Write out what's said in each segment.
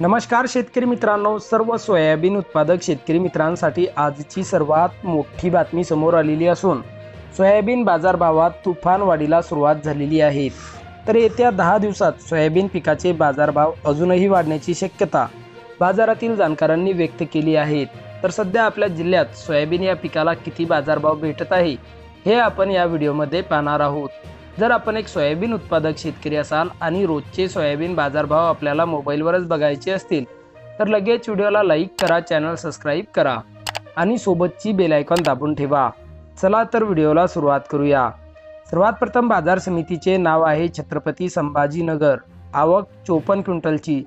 नमस्कार शेतकरी मित्रांनो, सर्व सोयाबीन उत्पादक शेतकरी मित्रांसाठी आजची सर्वात मोठी बातमी समोर आलेली असून सोयाबीन बाजारभावात तुफान वाढीला सुरुवात झालेली आहे। तर येत्या 10 दिवसात सोयाबीन पिकाचे बाजारभाव अजूनही वाढण्याची शक्यता बाजारातील जाणकारांनी व्यक्त केली आहे। तर सध्या आपल्या जिल्ह्यात सोयाबीन या पिकाला किती बाजारभाव भेटत आहे हे आपण या व्हिडिओमध्ये पाहणार आहोत। जर आपण एक सोयाबीन उत्पादक शेतकरी असाल आणि रोजचे सोयाबीन बाजारभाव आपल्याला मोबाईलवरच बघायचे असतील तर लगेच व्हिडिओला लाईक करा, चॅनल सबस्क्राईब करा आणि सोबतची बेल आयकॉन दाबून ठेवा। चला तर व्हिडिओला सुरुवात करूया। सर्वात प्रथम बाजार समितीचे नाव आहे छत्रपती संभाजीनगर। आवक 54 क्विंटलची।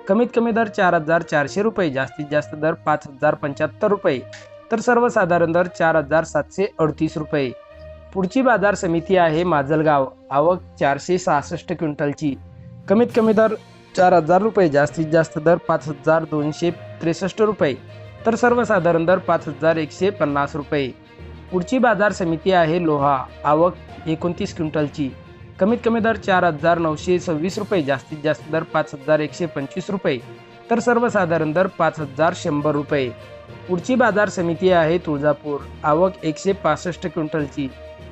कमीत कमी दर 4,400 रुपये, जास्तीत जास्त दर 5,075 रुपये, तर सर्वसाधारण दर 4,738 रुपये। पुढची बाजार समिती आहे माजलगाव। आवक 466 क्विंटलची। कमीत कमी दर 4,000 रुपये, जास्तीत जास्त दर 5,263 रुपये, तर सर्वसाधारण दर 5,150 रुपये। पुढची बाजार समिती आहे लोहा। आवक 29 क्विंटलची। कमीत कमी दर 4,926 रुपये, जास्तीत जास्त दर 5,125 रुपये, तर सर्वसाधारण दर 5,100 रुपये। पुढची बाजार समिती आहे तुळजापूर। आवक 165 क्विंटलची।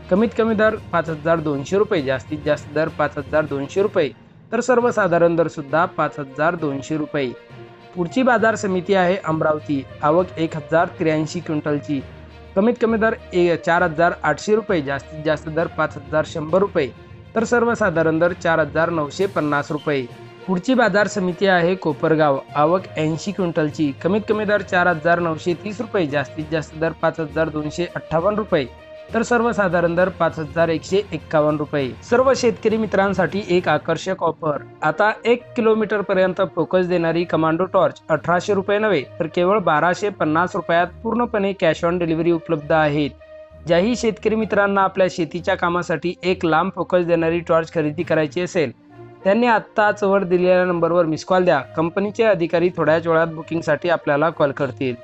कमीत कमी दर 5,200 रुपये, जास्तीत जास्त दर 5,200 रुपये, तर सर्वसाधारण दर सुद्धा 5,200 रुपये। पुढची बाजार समिती आहे अमरावती। आवक 1,083 क्विंटलची। कमीत कमी दर 4,800 रुपये, जास्तीत जास्त दर 5,100 रुपये, तर सर्वसाधारण दर 4,950 रुपये। पुढची बाजार समिती आहे कोपरगाव। आवक 80 क्विंटलची। कमीत कमी दर 4,930 रुपये, जास्तीत जास्त दर 5,258 रुपये, तर सर्वसाधारण दर 5,151 रुपये। सर्व शेतकरी मित्रांसाठी एक आकर्षक ऑफर। आता 1 किलोमीटर पर्यंत फोकस देणारी कमांडो टॉर्च 1,800 रुपये नव्हे तर केवळ 1,250 रुपयात पूर्णपणे कॅश ऑन डिलिव्हरी उपलब्ध आहेत। ज्याही शेतकरी मित्रांना आपल्या शेतीच्या कामासाठी एक लांब फोकस देणारी टॉर्च खरेदी करायची असेल त्यांनी आत्ताच वर दिलेल्या नंबरवर मिस कॉल द्या। कंपनीचे अधिकारी थोड्याच वेळात बुकिंगसाठी आपल्याला कॉल करतील।